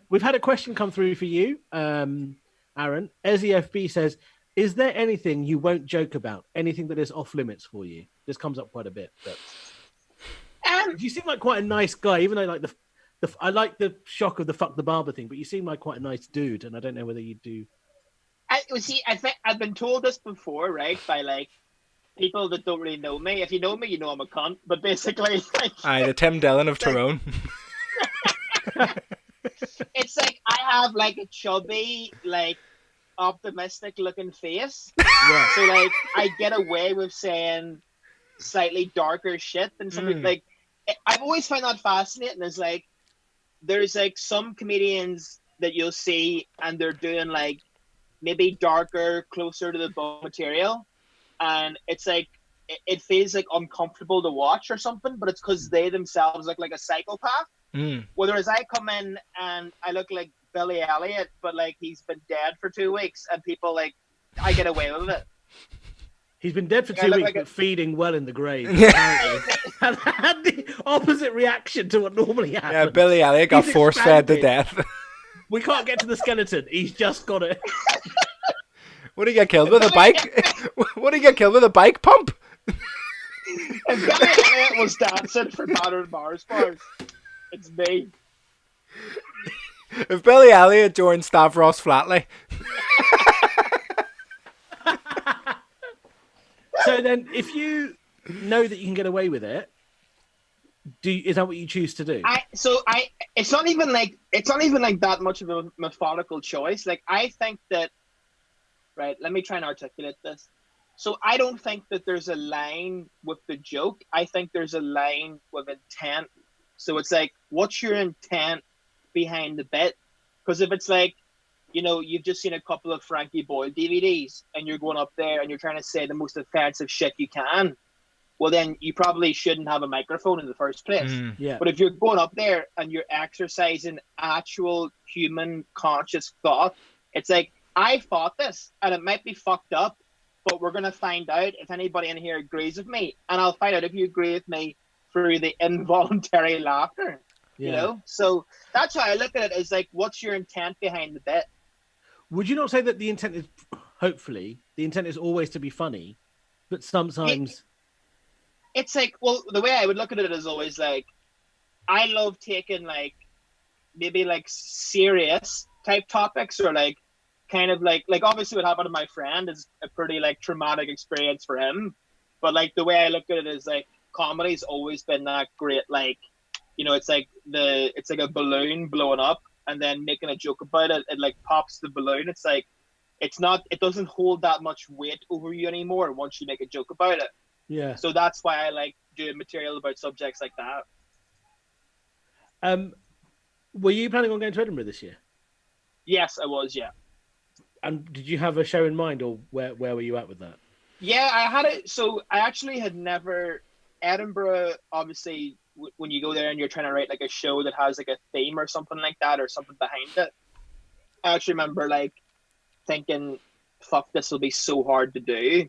We've had a question come through for you, Aaron. SEFB says, Is there anything you won't joke about? Anything that is off limits for you? This comes up quite a bit. But you seem like quite a nice guy, even though like I like the shock of the fuck the barber thing, but you seem like quite a nice dude, and I don't know whether you do.
I think I've been told this before, right? By like people that don't really know me. If you know me, you know I'm a cunt. But basically, like,
Aye, the Tim Dillon of Tyrone.
it's like I have like a chubby, like optimistic looking face.
Yeah.
So like I get away with saying slightly darker shit than something like I've always found that fascinating. Is like there's like some comedians that you'll see and they're doing like maybe darker, closer to the bone material, and it's like it feels like uncomfortable to watch or something, but it's because they themselves look like a psychopath. Whereas I come in and I look like Billy Elliot, but like he's been dead for 2 weeks, and people like I get away with it.
He's been dead for 2 weeks, but feeding well in the grave.
Yeah.
And had the opposite reaction to what normally happens.
Yeah, Billy Elliot got force fed to death.
We can't get to the skeleton. He's just got it.
What did he get killed with? A bike? What did he get killed with? A bike pump?
If Billy Elliot was dancing for battered Mars bars, it's me.
If Billy Elliot joined Stavros Flatley.
So then, if you know that you can get away with it, is that what you choose to do?
It's not even like that much of a methodical choice. Like I think that, right? Let me try and articulate this. So I don't think that there's a line with the joke. I think there's a line with intent. So it's like, what's your intent behind the bit? Because if it's like, you know, you've just seen a couple of Frankie Boyle DVDs and you're going up there and you're trying to say the most offensive shit you can, well, then you probably shouldn't have a microphone in the first place.
Yeah.
But if you're going up there and you're exercising actual human conscious thought, it's like, I thought this and it might be fucked up, but we're going to find out if anybody in here agrees with me. And I'll find out if you agree with me through the involuntary laughter.
Yeah.
You know? So that's how I look at it, is like, what's your intent behind the bit?
Would you not say that the intent is, hopefully, the intent is always to be funny, but sometimes...
It's like, well, the way I would look at it is always like, I love taking like, maybe like serious type topics, or like, kind of like obviously what happened to my friend is a pretty like traumatic experience for him. But like the way I look at it is like, comedy's always been that great, like, you know, it's like a balloon blowing up and then making a joke about it. It like pops the balloon. It's like, it doesn't hold that much weight over you anymore once you make a joke about it.
Yeah.
So that's why I like doing material about subjects like that.
Were you planning on going to Edinburgh this year?
Yes, I was, yeah.
And did you have a show in mind, or where were you at with that?
Yeah, I had it. So I actually had never... Edinburgh, obviously, when you go there and you're trying to write like a show that has like a theme or something like that, or something behind it, I actually remember like thinking, fuck, this will be so hard to do.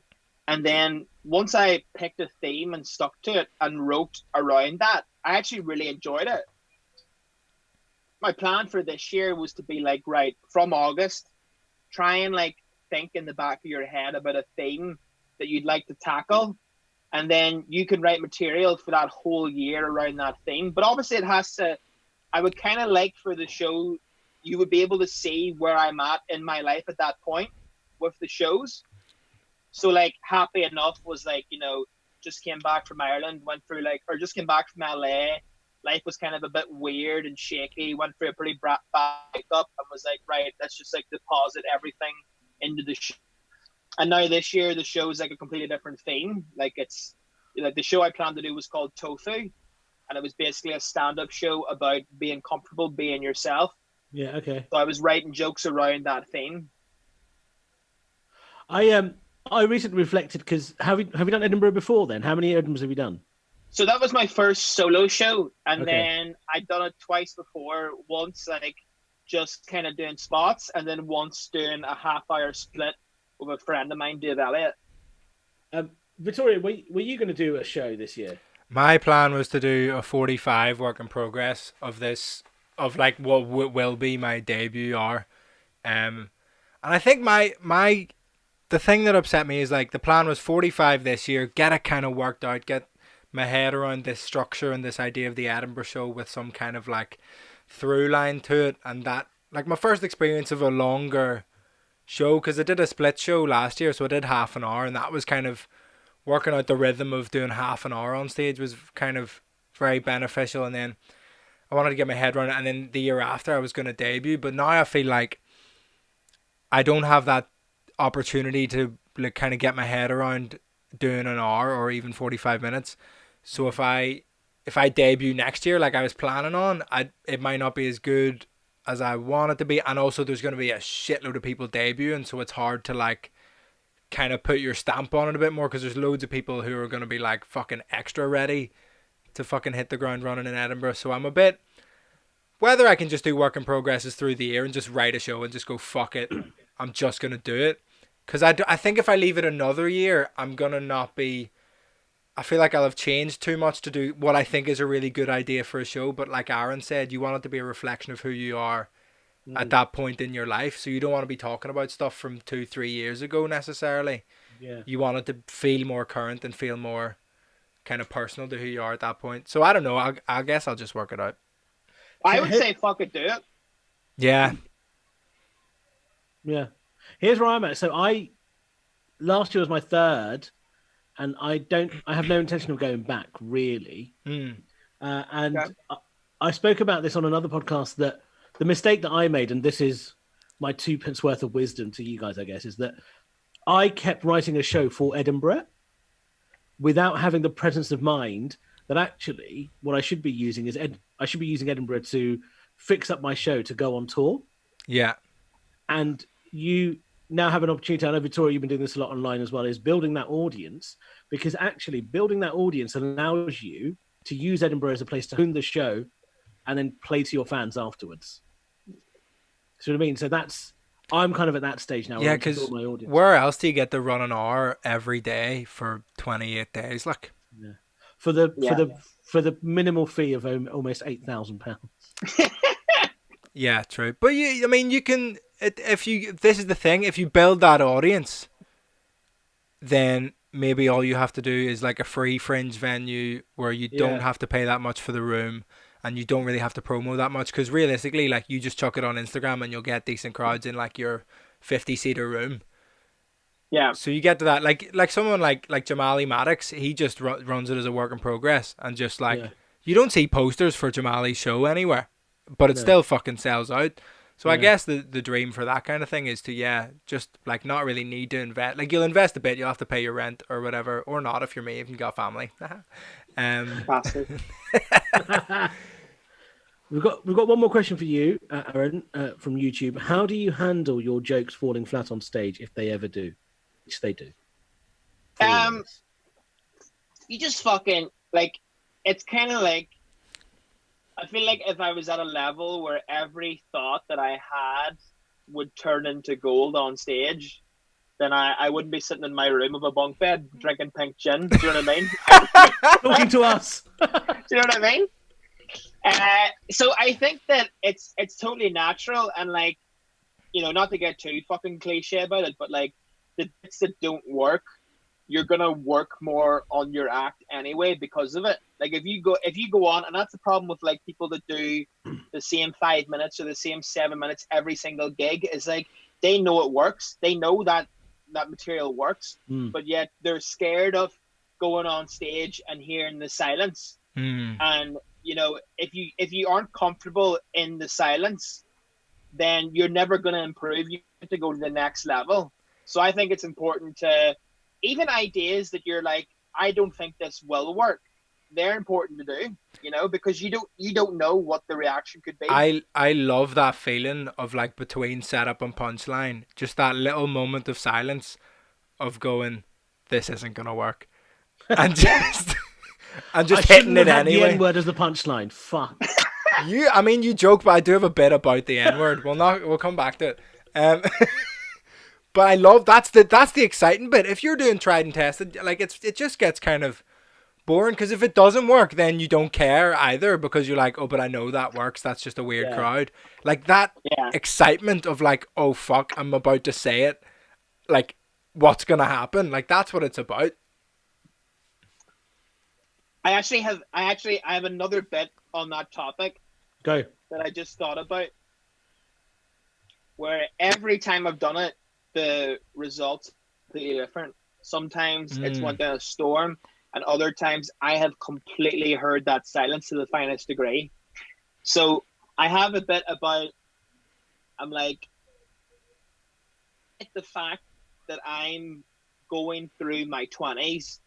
And then once I picked a theme and stuck to it and wrote around that, I actually really enjoyed it. My plan for this year was to be like, right, from August, try and like think in the back of your head about a theme that you'd like to tackle. And then you can write material for that whole year around that theme. But obviously I would kind of like for the show, you would be able to see where I'm at in my life at that point with the shows. So like Happy Enough was like, you know, just came back from Ireland, just came back from LA. Life was kind of a bit weird and shaky, went through a pretty bad breakup and was like, right, let's just like deposit everything into the show. And now this year, the show is like a completely different theme. Like it's like the show I planned to do was called Tofu. And it was basically a stand-up show about being comfortable being yourself.
Yeah, okay.
So I was writing jokes around that theme.
I recently reflected, because have you done Edinburgh before then? How many Edinburghs have you done?
So that was my first solo show. And
Okay.
then I'd done it twice before. Once like just kind of doing spots, and then once doing a half-hour split with a friend of mine, Dave Elliott.
Vittorio, were you going to do a show this year?
My plan was to do a 45 work in progress of like what will be my debut hour. And I think my the thing that upset me is like the plan was 45 this year, get it kind of worked out, get my head around this structure and this idea of the Edinburgh show with some kind of like through line to it, and that like my first experience of a longer show, because I did a split show last year, so I did half an hour, and that was kind of working out the rhythm of doing half an hour on stage was kind of very beneficial. And then I wanted to get my head around it, and then the year after I was going to debut, but now I feel like I don't have that opportunity to like kind of get my head around doing an hour or even 45 minutes. So if I debut next year like I was planning on, it might not be as good as I want it to be, and also there's going to be a shitload of people debuting, so it's hard to like kind of put your stamp on it a bit more, because there's loads of people who are going to be like fucking extra ready to fucking hit the ground running in Edinburgh. So I'm a bit, whether I can just do work in progresses through the year and just write a show and just go fuck it, I'm just going to do it, because I think if I leave it another year, I'm going to not be, I feel like I'll have changed too much to do what I think is a really good idea for a show. But like Aaron said, you want it to be a reflection of who you are at that point in your life. So you don't want to be talking about stuff from 2-3 years ago necessarily.
Yeah.
You want it to feel more current and feel more kind of personal to who you are at that point. So I don't know. I guess I'll just work it out.
I would say fuck it, do it.
Yeah.
Yeah. Here's where I'm at. So last year was my third, and I have no intention of going back really. And
Okay.
I spoke about this on another podcast, that the mistake that I made, and this is my 2 pence worth of wisdom to you guys, I guess, is that I kept writing a show for Edinburgh without having the presence of mind that actually what I should be using is I should be using Edinburgh to fix up my show to go on tour.
Yeah.
And you now have an opportunity, I know, Vittorio, you've been doing this a lot online as well, is building that audience, because actually building that audience allows you to use Edinburgh as a place to hone the show and then play to your fans afterwards. See what I mean? So I'm kind of at that stage now.
Yeah, because where else do you get to run an hour every day for 28 days? Like,
yeah. For the minimal fee of almost £8,000.
Yeah, true. But you can, this is the thing, if you build that audience, then maybe all you have to do is like a free fringe venue where you don't have to pay that much for the room, and you don't really have to promo that much, because realistically, like, you just chuck it on Instagram and you'll get decent crowds in like your 50-seater room.
Yeah.
So you get to that, like someone like Jamali Maddox, he just runs it as a work in progress, and just like, you don't see posters for Jamali's show anywhere, but it still fucking sells out. So I guess the dream for that kind of thing is to, just like not really need to invest. Like, you'll invest a bit, you'll have to pay your rent or whatever, or not if you're me, if you've got family.
Bastard.
We've got one more question for you, Aaron, from YouTube. How do you handle your jokes falling flat on stage, if they ever do? Which they do.
You just fucking, like, it's kind of like, I feel like if I was at a level where every thought that I had would turn into gold on stage, then I wouldn't be sitting in my room of a bunk bed drinking pink gin. Do you know what I mean?
Talking to us.
Do you know what I mean? So I think that it's totally natural, and like, not to get too fucking cliche about it, but like the bits that don't work, you're gonna work more on your act anyway because of it. Like if you go on, and that's the problem with like people that do the same 5 minutes or the same 7 minutes every single gig, is like they know it works, they know that material works, but yet they're scared of going on stage and hearing the silence. And if you aren't comfortable in the silence, then you're never going to improve. You have to go to the next level. So I think it's important to, even ideas that you're like, I don't think this will work, they're important to do, because you don't know what the reaction could be.
I love that feeling of like between setup and punchline, just that little moment of silence of going, this isn't going to work. And just hitting it anyway.
The N-word as the punchline. Fuck.
You joke, but I do have a bit about the N-word. We'll come back to it. But I love that's the exciting bit. If you're doing tried and tested, like it just gets kind of boring, because if it doesn't work, then you don't care either, because you're like, oh, but I know that works. That's just a weird crowd. Like that excitement of like, oh fuck, I'm about to say it. Like what's gonna happen. Like that's what it's about.
I have another bit on that topic
Go.
that I just thought about, where every time I've done it, the results are completely different. Sometimes it's went down a storm, and other times I have completely heard that silence to the finest degree. So I have a bit about, I'm like, the fact that I'm going through my 20s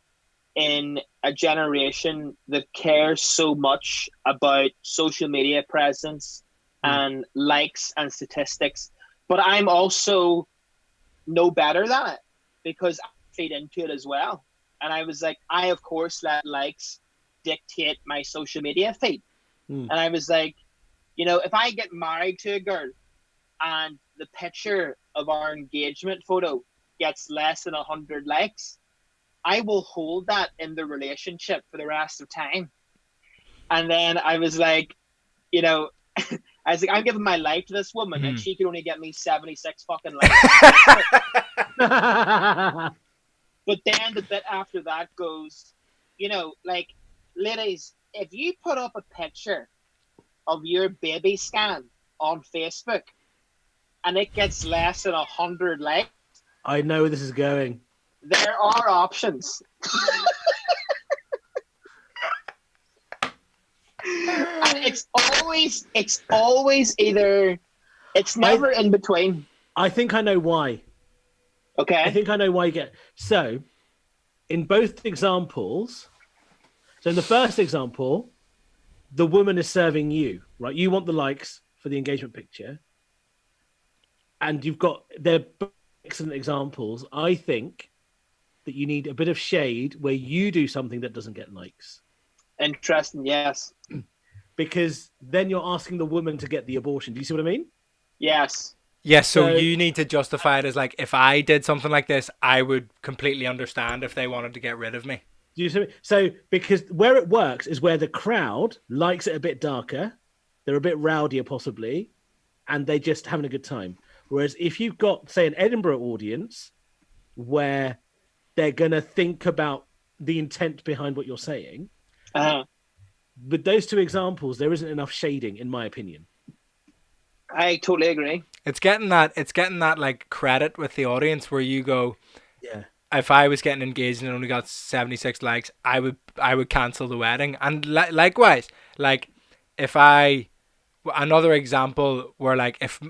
in a generation that cares so much about social media presence and likes and statistics, but I'm also no better than it because I feed into it as well. And I was like, I of course let likes dictate my social media feed. And I was like, you know, if I get married to a girl and the picture of our engagement photo gets less than 100 likes, I will hold that in the relationship for the rest of time. And then I was like, you know, I was like, I'm giving my life to this woman and she could only get me 76 fucking likes. But then the bit after that goes, you know, like, ladies, if you put up a picture of your baby scan on Facebook and it gets less than 100 likes,
I know where this is going.
there are options. And it's always either, it's never in between.
I think I know why.
Okay.
I think I know why you get. So, in both examples, so in the first example, the woman is serving you, right? You want the likes for the engagement picture. And they're excellent examples. I think that you need a bit of shade where you do something that doesn't get likes.
Interesting, yes.
Because then you're asking the woman to get the abortion. Do you see what I mean?
Yes.
Yes, so you need to justify it as like, if I did something like this, I would completely understand if they wanted to get rid of me.
Do you see? So because where it works is where the crowd likes it a bit darker, they're a bit rowdier possibly, and they just having a good time. Whereas if you've got, say, an Edinburgh audience where they're going to think about the intent behind what you're saying, with those two examples, there isn't enough shading, in my opinion.
I totally agree.
It's getting that like credit with the audience where you go,
yeah.
If I was getting engaged and only got 76 likes, I would cancel the wedding. And likewise, like another example where like if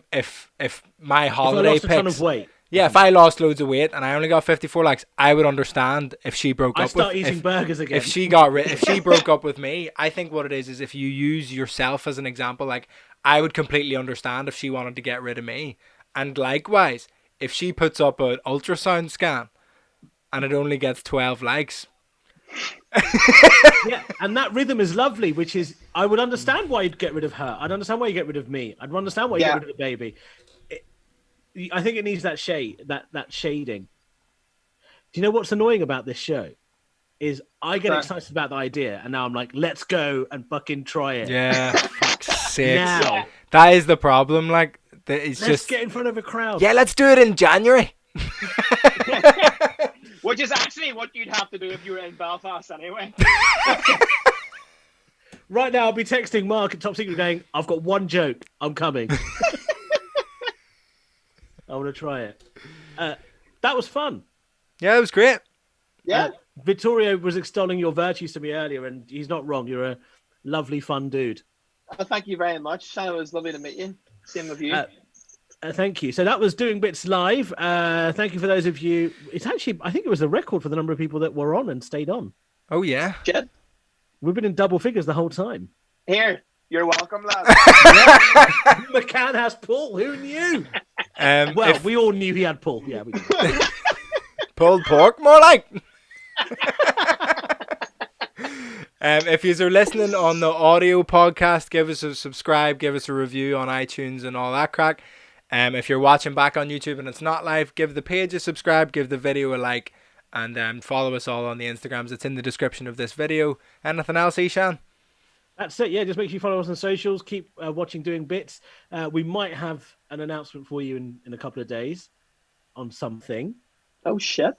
my holiday
if I lost
pics,
a ton of weight.
Yeah, if I lost loads of weight and I only got 54 likes, I would understand if she broke up.
I start eating burgers again.
If she broke up with me, I think what it is if you use yourself as an example, like I would completely understand if she wanted to get rid of me. And likewise, if she puts up an ultrasound scan and it only gets 12 likes.
Yeah, and that rhythm is lovely, which is, I would understand why you'd get rid of her. I'd understand why you get rid of me. I'd understand why you get rid of the baby. I think it needs that shade, that shading. Do you know what's annoying about this show? Is I get excited about the idea, and now I'm like, let's go and fucking try it.
Yeah, fuck's sake.
Now.
That is the problem. Like, let's
get in front of a crowd.
Yeah, let's do it in January.
Which is actually what you'd have to do if you were in Belfast anyway.
Right now, I'll be texting Mark at Top Secret going, I've got one joke. I'm coming. I want to try it. That was fun.
Yeah, it was great.
Yeah.
Vittorio was extolling your virtues to me earlier, and he's not wrong. You're a lovely, fun dude.
Thank you very much. It was lovely to meet you. Same with you.
Thank you. So that was Doing Bits Live. Thank you for those of you. It's actually, I think it was a record for the number of people that were on and stayed on.
Oh, yeah.
Jed?
We've been in double figures the whole time.
Here. You're welcome, lad.
McCann has pull. Who knew? We all knew he had pull. Yeah, we did.
Pulled pork, more like. If you're listening on the audio podcast, give us a subscribe, give us a review on iTunes and all that crack. If you're watching back on YouTube and it's not live, give the page a subscribe, give the video a like, and follow us all on the Instagrams. It's in the description of this video. Anything else, Eshaan?
That's it. Yeah, just make sure you follow us on socials. Keep watching Doing Bits. We might have an announcement for you in a couple of days on something.
Oh shit.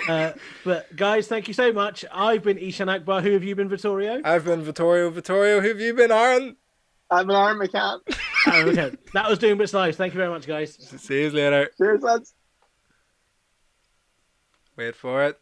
So, but guys, thank you so much. I've been Eshaan Akbar. Who have you been, Vittorio?
I've been Vittorio. Vittorio, who have you been, Aaron?
I'm an Aaron McCann.
Okay. That was Doing Bits Live. Thank you very much, guys.
See you later.
Cheers, lads.
Wait for it.